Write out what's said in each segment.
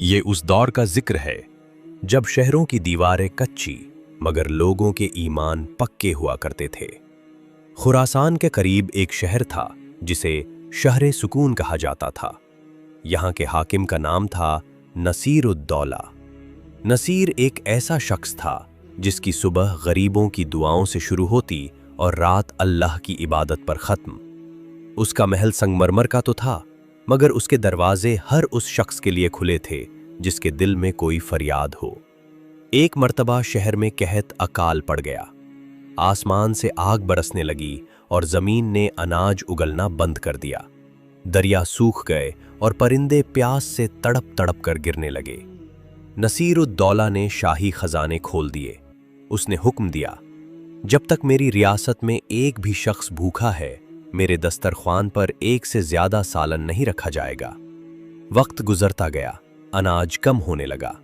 ये उस दौर का जिक्र है जब शहरों की दीवारें कच्ची मगर लोगों के ईमान पक्के हुआ करते थे। खुरासान के करीब एक शहर था जिसे शहर सुकून कहा जाता था। यहाँ के हाकिम का नाम था नसीर उद-दौला। नसीर एक ऐसा शख्स था जिसकी सुबह गरीबों की दुआओं से शुरू होती और रात अल्लाह की इबादत पर ख़त्म। उसका महल संगमरमर का तो था, मगर उसके दरवाजे हर उस शख्स के लिए खुले थे जिसके दिल में कोई फरियाद हो। एक मर्तबा शहर में कहत अकाल पड़ गया। आसमान से आग बरसने लगी और जमीन ने अनाज उगलना बंद कर दिया। दरिया सूख गए और परिंदे प्यास से तड़प तड़प कर गिरने लगे। नसीर उद-दौला ने शाही खजाने खोल दिए। उसने हुक्म दिया, जब तक मेरी रियासत में एक भी शख्स भूखा है, मेरे दस्तरख्वान पर एक से ज्यादा सालन नहीं रखा जाएगा। वक्त गुजरता गया, अनाज कम होने लगा।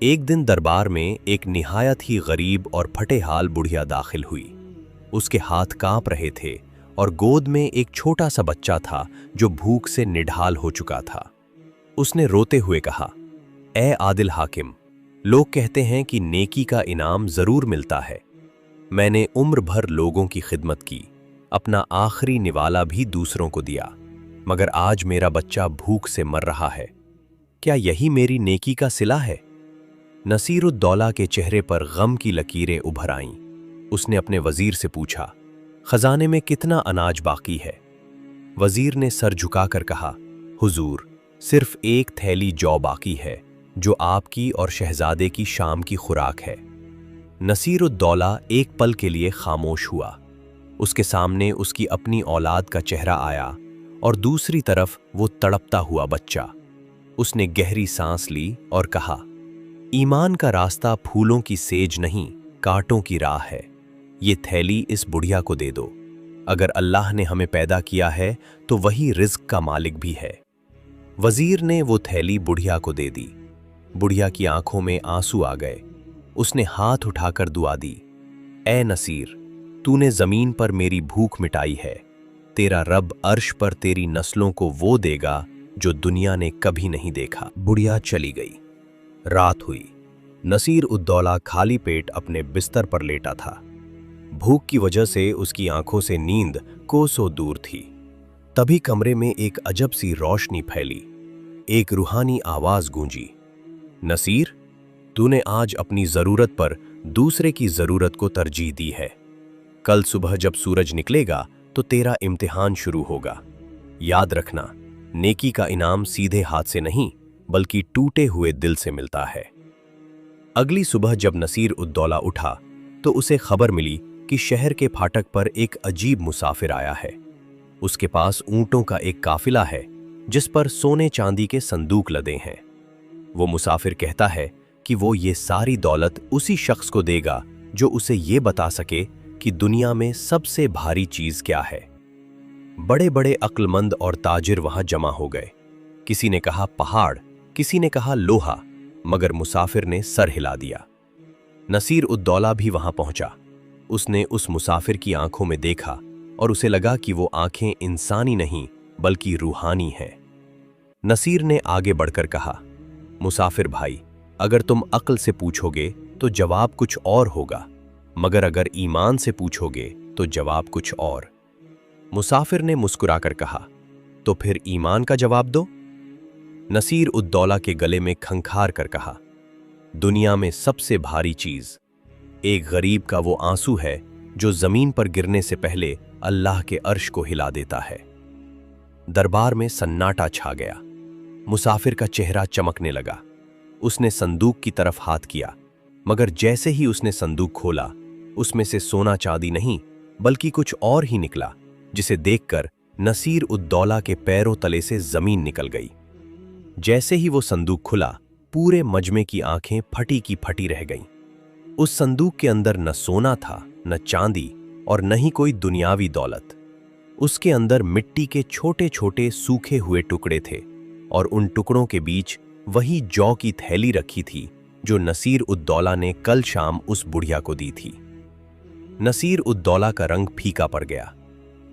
एक दिन दरबार में एक निहायत ही गरीब और फटेहाल बुढ़िया दाखिल हुई। उसके हाथ कांप रहे थे और गोद में एक छोटा सा बच्चा था जो भूख से निढाल हो चुका था। उसने रोते हुए कहा, ए आदिल हाकिम, लोग कहते हैं कि नेकी का इनाम जरूर मिलता है। मैंने उम्र भर लोगों की खिदमत की, अपना आखिरी निवाला भी दूसरों को दिया, मगर आज मेरा बच्चा भूख से मर रहा है। क्या यही मेरी नेकी का सिला है? नसीर उद-दौला के चेहरे पर गम की लकीरें उभर आईं। उसने अपने वजीर से पूछा, खजाने में कितना अनाज बाकी है? वजीर ने सर झुकाकर कहा, हुजूर, सिर्फ एक थैली जौ बाकी है जो आपकी और शहजादे की शाम की खुराक है। नसीर उद-दौला एक पल के लिए खामोश हुआ। उसके सामने उसकी अपनी औलाद का चेहरा आया और दूसरी तरफ वो तड़पता हुआ बच्चा। उसने गहरी सांस ली और कहा, ईमान का रास्ता फूलों की सेज नहीं, कांटों की राह है। ये थैली इस बुढ़िया को दे दो। अगर अल्लाह ने हमें पैदा किया है तो वही रिज्क का मालिक भी है। वजीर ने वो थैली बुढ़िया को दे दी। बुढ़िया की आंखों में आंसू आ गए। उसने हाथ उठाकर दुआ दी, ए नसीर, तूने जमीन पर मेरी भूख मिटाई है। तेरा रब अर्श पर तेरी नस्लों को वो देगा जो दुनिया ने कभी नहीं देखा। बुढ़िया चली गई। रात हुई। नसीर उद-दौला खाली पेट अपने बिस्तर पर लेटा था। भूख की वजह से उसकी आंखों से नींद कोसों दूर थी। तभी कमरे में एक अजब सी रोशनी फैली। एक रूहानी आवाज गूंजी, नसीर, तूने आज अपनी जरूरत पर दूसरे की जरूरत को तरजीह दी है। कल सुबह जब सूरज निकलेगा तो तेरा इम्तिहान शुरू होगा। याद रखना, नेकी का इनाम सीधे हाथ से नहीं बल्कि टूटे हुए दिल से मिलता है। अगली सुबह जब नसीर उद-दौला उठा तो उसे खबर मिली कि शहर के फाटक पर एक अजीब मुसाफिर आया है। उसके पास ऊंटों का एक काफिला है जिस पर सोने चांदी के संदूक लदे हैं। वो मुसाफिर कहता है कि वो ये सारी दौलत उसी शख्स को देगा जो उसे ये बता सके कि दुनिया में सबसे भारी चीज क्या है। बड़े बड़े अक्लमंद और ताजिर वहां जमा हो गए। किसी ने कहा पहाड़, किसी ने कहा लोहा, मगर मुसाफिर ने सर हिला दिया। नसीर उद-दौला भी वहां पहुंचा। उसने उस मुसाफिर की आंखों में देखा और उसे लगा कि वो आंखें इंसानी नहीं बल्कि रूहानी हैं। नसीर ने आगे बढ़कर कहा, मुसाफिर भाई, अगर तुम अक्ल से पूछोगे तो जवाब कुछ और होगा, मगर अगर ईमान से पूछोगे तो जवाब कुछ और। मुसाफिर ने मुस्कुराकर कहा, तो फिर ईमान का जवाब दो। नसीर उद-दौला के गले में खंखार कर कहा, दुनिया में सबसे भारी चीज एक गरीब का वो आंसू है जो जमीन पर गिरने से पहले अल्लाह के अर्श को हिला देता है। दरबार में सन्नाटा छा गया। मुसाफिर का चेहरा चमकने लगा। उसने संदूक की तरफ हाथ किया, मगर जैसे ही उसने संदूक खोला, उसमें से सोना चांदी नहीं बल्कि कुछ और ही निकला, जिसे देखकर नसीर उद-दौला के पैरों तले से जमीन निकल गई। जैसे ही वो संदूक खुला, पूरे मजमे की आंखें फटी की फटी रह गईं। उस संदूक के अंदर न सोना था, न चांदी और न ही कोई दुनियावी दौलत। उसके अंदर मिट्टी के छोटे छोटे सूखे हुए टुकड़े थे और उन टुकड़ों के बीच वही जौ की थैली रखी थी जो नसीर उद-दौला ने कल शाम उस बुढ़िया को दी थी। नसीर उद-दौला का रंग फीका पड़ गया।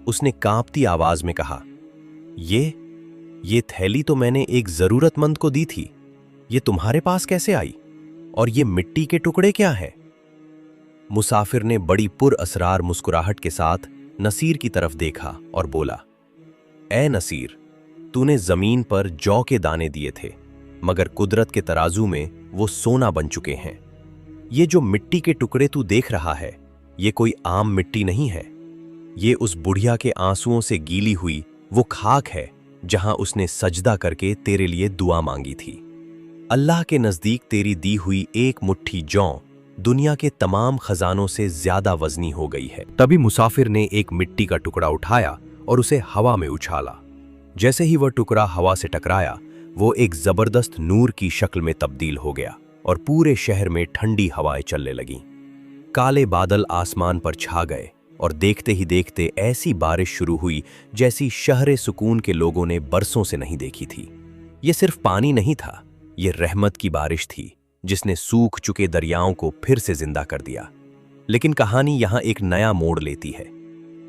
उसने कांपती आवाज में कहा, ये थैली तो मैंने एक जरूरतमंद को दी थी। ये तुम्हारे पास कैसे आई? और ये मिट्टी के टुकड़े क्या हैं? मुसाफिर ने बड़ी पुरअसरार मुस्कुराहट के साथ नसीर की तरफ देखा और बोला, ए नसीर, तूने जमीन पर जौ के दाने दिए थे, मगर कुदरत के तराजू में वो सोना बन चुके हैं। ये जो मिट्टी के टुकड़े तू देख रहा है, ये कोई आम मिट्टी नहीं है। ये उस बुढ़िया के आंसुओं से गीली हुई वो खाक है जहां उसने सजदा करके तेरे लिए दुआ मांगी थी। अल्लाह के नजदीक तेरी दी हुई एक मुट्ठी जौ दुनिया के तमाम खजानों से ज्यादा वजनी हो गई है। तभी मुसाफिर ने एक मिट्टी का टुकड़ा उठाया और उसे हवा में उछाला। जैसे ही वह टुकड़ा हवा से टकराया, वो एक जबरदस्त नूर की शक्ल में तब्दील हो गया और पूरे शहर में ठंडी हवाएं चलने लगीं। काले बादल आसमान पर छा गए और देखते ही देखते ऐसी बारिश शुरू हुई जैसी शहरे सुकून के लोगों ने बरसों से नहीं देखी थी। ये सिर्फ पानी नहीं था, ये रहमत की बारिश थी जिसने सूख चुके दरियाओं को फिर से जिंदा कर दिया। लेकिन कहानी यहाँ एक नया मोड़ लेती है।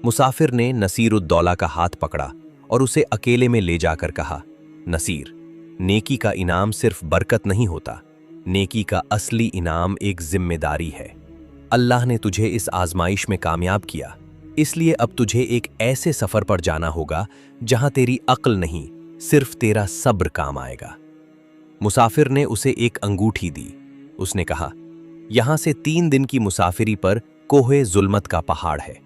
मुसाफिर ने नसीरुद्दौला का हाथ पकड़ा और उसे अकेले में ले जाकर कहा, नसीर, नेकी का इनाम सिर्फ बरकत नहीं होता, नेकी का असली इनाम एक जिम्मेदारी है। अल्लाह ने तुझे इस आजमाइश में कामयाब किया, इसलिए अब तुझे एक ऐसे सफर पर जाना होगा जहां तेरी अक्ल नहीं, सिर्फ तेरा सब्र काम आएगा। मुसाफिर ने उसे एक अंगूठी दी। उसने कहा, यहां से 3 दिन की मुसाफिरी पर कोहे जुल्मत का पहाड़ है।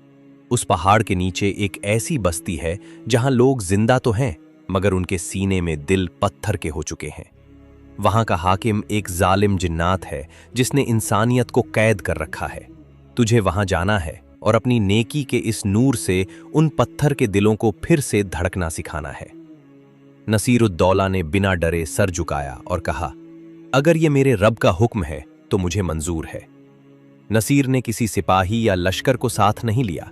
उस पहाड़ के नीचे एक ऐसी बस्ती है जहां लोग जिंदा तो हैं, मगर उनके सीने में दिल पत्थर के हो चुके हैं। वहां का हाकिम एक जालिम जिन्नात है जिसने इंसानियत को कैद कर रखा है। तुझे वहां जाना है और अपनी नेकी के इस नूर से उन पत्थर के दिलों को फिर से धड़कना सिखाना है। नसीरुद्दौला ने बिना डरे सर झुकाया और कहा, अगर ये मेरे रब का हुक्म है तो मुझे मंजूर है। नसीर ने किसी सिपाही या लश्कर को साथ नहीं लिया।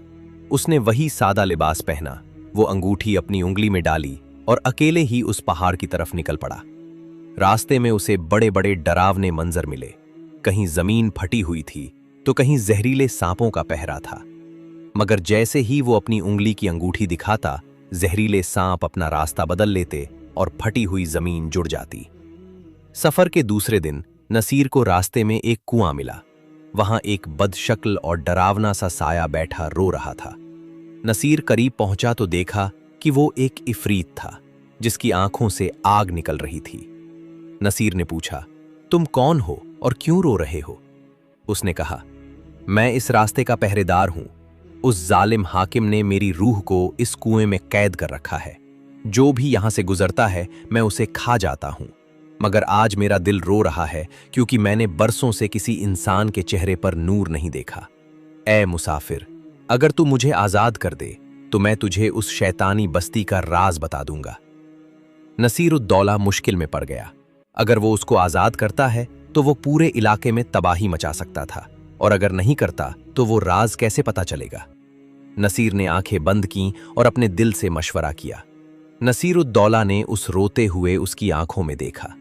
उसने वही सादा लिबास पहना, वो अंगूठी अपनी उंगली में डाली और अकेले ही उस पहाड़ की तरफ निकल पड़ा। रास्ते में उसे बड़े बड़े डरावने मंजर मिले। कहीं जमीन फटी हुई थी तो कहीं जहरीले सांपों का पहरा था। मगर जैसे ही वो अपनी उंगली की अंगूठी दिखाता, जहरीले सांप अपना रास्ता बदल लेते और फटी हुई जमीन जुड़ जाती। सफर के दूसरे दिन नसीर को रास्ते में एक कुआं मिला। वहां एक बदशक्ल और डरावना सा साया बैठा रो रहा था। नसीर करीब पहुंचा तो देखा कि वो एक इफरीत था जिसकी आंखों से आग निकल रही थी। नसीर ने पूछा, तुम कौन हो और क्यों रो रहे हो? उसने कहा, मैं इस रास्ते का पहरेदार हूं। उस जालिम हाकिम ने मेरी रूह को इस कुएं में कैद कर रखा है। जो भी यहां से गुजरता है मैं उसे खा जाता हूं। मगर आज मेरा दिल रो रहा है क्योंकि मैंने बरसों से किसी इंसान के चेहरे पर नूर नहीं देखा। ए मुसाफिर, अगर तू मुझे आजाद कर दे तो मैं तुझे उस शैतानी बस्ती का राज बता दूंगा। नसीरुद्दौला मुश्किल में पड़ गया। अगर वो उसको आजाद करता है तो वो पूरे इलाके में तबाही मचा सकता था, और अगर नहीं करता तो वो राज कैसे पता चलेगा? नसीर ने आंखें बंद कीं और अपने दिल से मशवरा किया। नसीरुद्दौला ने उस रोते हुए उसकी आंखों में देखा।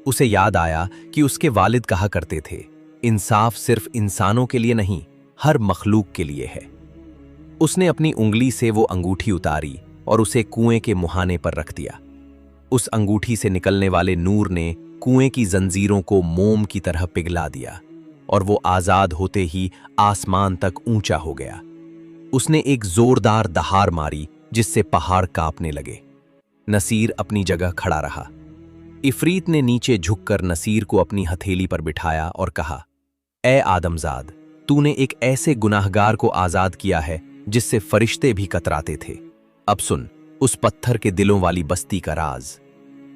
उसे याद आया कि उसके वालिद कहा करते थे, इंसाफ सिर्फ इंसानों के लिए नहीं, हर मखलूक के लिए है। उसने अपनी उंगली से वो अंगूठी उतारी और उसे कुएं के मुहाने पर रख दिया। उस अंगूठी से निकलने वाले नूर ने कुएं की जंजीरों को मोम की तरह पिघला दिया और वो आजाद होते ही आसमान तक ऊंचा हो गया। उसने एक जोरदार दहाड़ मारी जिससे पहाड़ कांपने लगे। नसीर अपनी जगह खड़ा रहा। इफरीत ने नीचे झुककर नसीर को अपनी हथेली पर बिठाया और कहा, ए आदमजाद, तूने एक ऐसे गुनाहगार को आजाद किया है जिससे फरिश्ते भी कतराते थे। अब सुन उस पत्थर के दिलों वाली बस्ती का राज।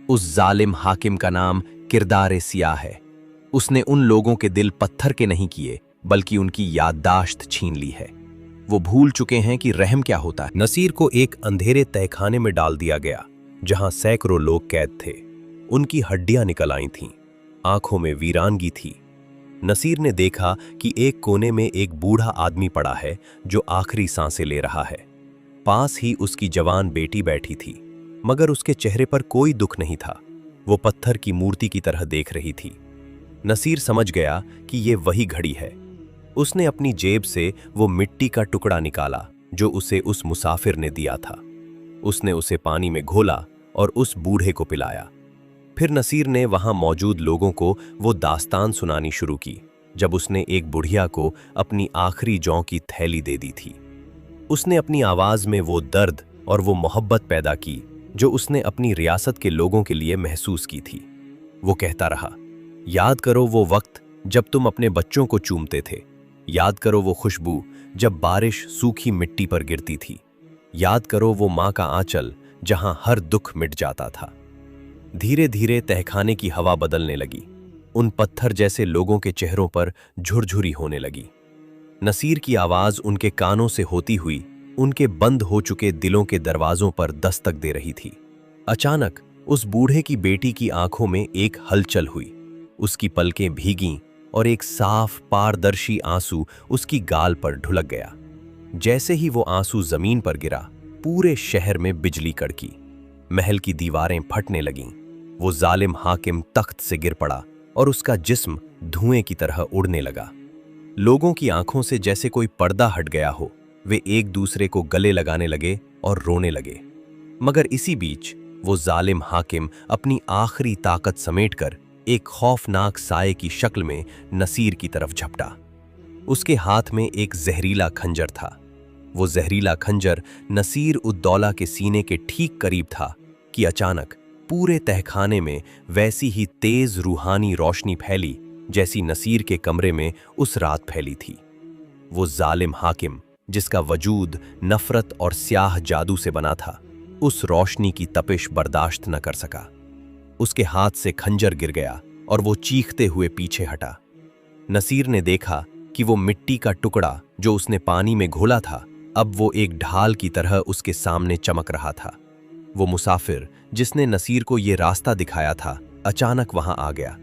उस जालिम हाकिम का नाम किरदार सियाह है। उसने उन लोगों के दिल पत्थर के नहीं किए बल्कि उनकी याददाश्त छीन ली है। वो भूल चुके हैं कि रहम क्या होता है। नसीर को एक अंधेरे तहखाने में डाल दिया गया जहां सैकड़ों लोग कैद थे। उनकी हड्डियां निकल आई थीं, आंखों में वीरानगी थी। नसीर ने देखा कि एक कोने में एक बूढ़ा आदमी पड़ा है जो आखिरी सांसें ले रहा है। पास ही उसकी जवान बेटी बैठी थी, मगर उसके चेहरे पर कोई दुख नहीं था। वो पत्थर की मूर्ति की तरह देख रही थी। नसीर समझ गया कि ये वही घड़ी है। उसने अपनी जेब से वो मिट्टी का टुकड़ा निकाला जो उसे उस मुसाफिर ने दिया था। उसने उसे पानी में घोला और उस बूढ़े को पिलाया। फिर नसीर ने वहां मौजूद लोगों को वो दास्तान सुनानी शुरू की जब उसने एक बुढ़िया को अपनी आखिरी जौ की थैली दे दी थी। उसने अपनी आवाज में वो दर्द और वो मोहब्बत पैदा की जो उसने अपनी रियासत के लोगों के लिए महसूस की थी। वो कहता रहा, याद करो वो वक्त जब तुम अपने बच्चों को चूमते थे, याद करो वो खुशबू जब बारिश सूखी मिट्टी पर गिरती थी, याद करो वो माँ का आंचल जहां हर दुख मिट जाता था। धीरे धीरे तहखाने की हवा बदलने लगी। उन पत्थर जैसे लोगों के चेहरों पर झुरझुरी होने लगी। नसीर की आवाज उनके कानों से होती हुई उनके बंद हो चुके दिलों के दरवाजों पर दस्तक दे रही थी। अचानक उस बूढ़े की बेटी की आंखों में एक हलचल हुई। उसकी पलकें भीगीं और एक साफ पारदर्शी आंसू उसकी गाल पर ढुलक गया। जैसे ही वो आंसू जमीन पर गिरा, पूरे शहर में बिजली कड़की। महल की दीवारें फटने लगीं। वो जालिम हाकिम तख्त से गिर पड़ा और उसका जिस्म धुएं की तरह उड़ने लगा। लोगों की आंखों से जैसे कोई पर्दा हट गया हो। वे एक दूसरे को गले लगाने लगे और रोने लगे। मगर इसी बीच वो जालिम हाकिम अपनी आखिरी ताकत समेटकर एक खौफनाक साये की शक्ल में नसीर की तरफ झपटा। उसके हाथ में एक जहरीला खंजर था। वो जहरीला खंजर नसीर उद्दौला के सीने के ठीक करीब था कि अचानक पूरे तहखाने में वैसी ही तेज रूहानी रोशनी फैली जैसी नसीर के कमरे में उस रात फैली थी। वो जालिम हाकिम, जिसका वजूद नफरत और स्याह जादू से बना था, उस रोशनी की तपिश बर्दाश्त न कर सका। उसके हाथ से खंजर गिर गया और वो चीखते हुए पीछे हटा। नसीर ने देखा कि वो मिट्टी का टुकड़ा जो उसने पानी में घोला था, अब वो एक ढाल की तरह उसके सामने चमक रहा था। वो मुसाफिर जिसने नसीर को ये रास्ता दिखाया था, अचानक वहां आ गया।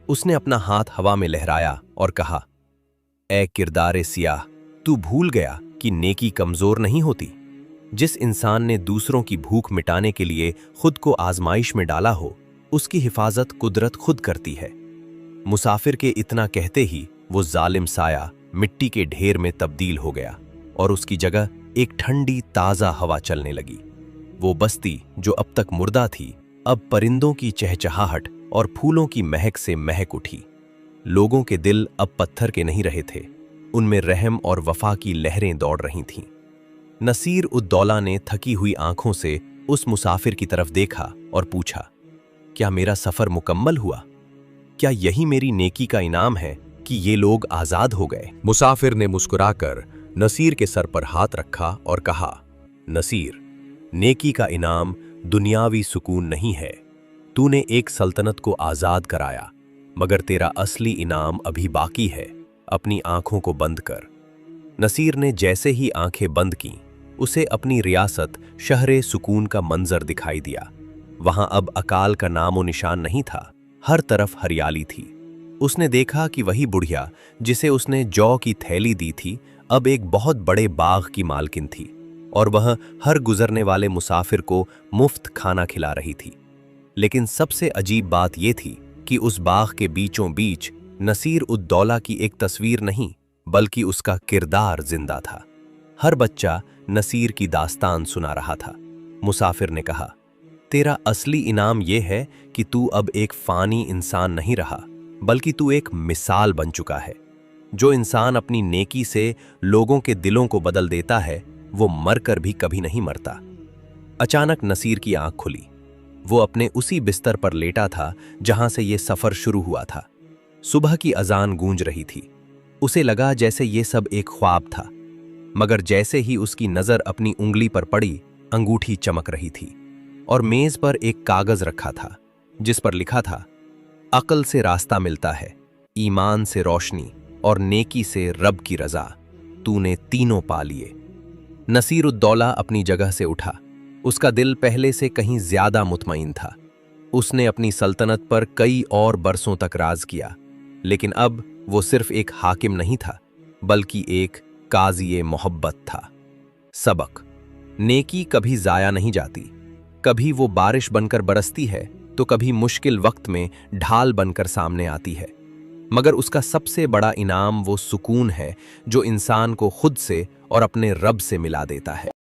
उसने अपना हाथ हवा में लहराया और कहा, ए किरदारे सियाह, तू भूल गया कि नेकी कमजोर नहीं होती। जिस इंसान ने दूसरों की भूख मिटाने के लिए खुद को आजमाइश में डाला हो, उसकी हिफाजत कुदरत खुद करती है। मुसाफिर के इतना कहते ही वो जालिम साया मिट्टी के ढेर में तब्दील हो गया और उसकी जगह एक ठंडी ताज़ा हवा चलने लगी। वो बस्ती जो अब तक मुर्दा थी, अब परिंदों की चहचहाहट और फूलों की महक से महक उठी। लोगों के दिल अब पत्थर के नहीं रहे थे, उनमें रहम और वफा की लहरें दौड़ रही थीं। नसीर उद्दौला ने थकी हुई आंखों से उस मुसाफिर की तरफ देखा और पूछा, क्या मेरा सफर मुकम्मल हुआ? क्या यही मेरी नेकी का इनाम है कि ये लोग आजाद हो गए? मुसाफिर ने मुस्कुराकर नसीर के सर पर हाथ रखा और कहा, नसीर, नेकी का इनाम दुनियावी सुकून नहीं है। तूने एक सल्तनत को आजाद कराया, मगर तेरा असली इनाम अभी बाकी है। अपनी आंखों को बंद कर। नसीर ने जैसे ही आंखें बंद की, उसे अपनी रियासत शहरे सुकून का मंजर दिखाई दिया। वहां अब अकाल का नामो निशान नहीं था, हर तरफ हरियाली थी। उसने देखा कि वही बुढ़िया जिसे उसने जौ की थैली दी थी, अब एक बहुत बड़े बाग की मालकिन थी और वह हर गुजरने वाले मुसाफिर को मुफ्त खाना खिला रही थी। लेकिन सबसे अजीब बात यह थी कि उस बाग के बीचों बीच नसीर उद्दौला की एक तस्वीर नहीं, बल्कि उसका किरदार जिंदा था। हर बच्चा नसीर की दास्तान सुना रहा था। मुसाफिर ने कहा, तेरा असली इनाम यह है कि तू अब एक फानी इंसान नहीं रहा, बल्कि तू एक मिसाल बन चुका है। जो इंसान अपनी नेकी से लोगों के दिलों को बदल देता है, वो मरकर भी कभी नहीं मरता। अचानक नसीर की आंख खुली। वो अपने उसी बिस्तर पर लेटा था जहां से ये सफर शुरू हुआ था। सुबह की अजान गूंज रही थी। उसे लगा जैसे ये सब एक ख्वाब था, मगर जैसे ही उसकी नजर अपनी उंगली पर पड़ी, अंगूठी चमक रही थी और मेज पर एक कागज रखा था जिस पर लिखा था, अक्ल से रास्ता मिलता है, ईमान से रोशनी और नेकी से रब की रजा। तूने तीनों पा लिए। नसीर उद्दौला अपनी जगह से उठा। उसका दिल पहले से कहीं ज्यादा मुतमईन था। उसने अपनी सल्तनत पर कई और बरसों तक राज किया, लेकिन अब वो सिर्फ एक हाकिम नहीं था, बल्कि एक काज़ी मोहब्बत था। सबक: नेकी कभी जाया नहीं जाती। कभी वो बारिश बनकर बरसती है, तो कभी मुश्किल वक्त में ढाल बनकर सामने आती है। मगर उसका सबसे बड़ा इनाम वो सुकून है जो इंसान को खुद से और अपने रब से मिला देता है।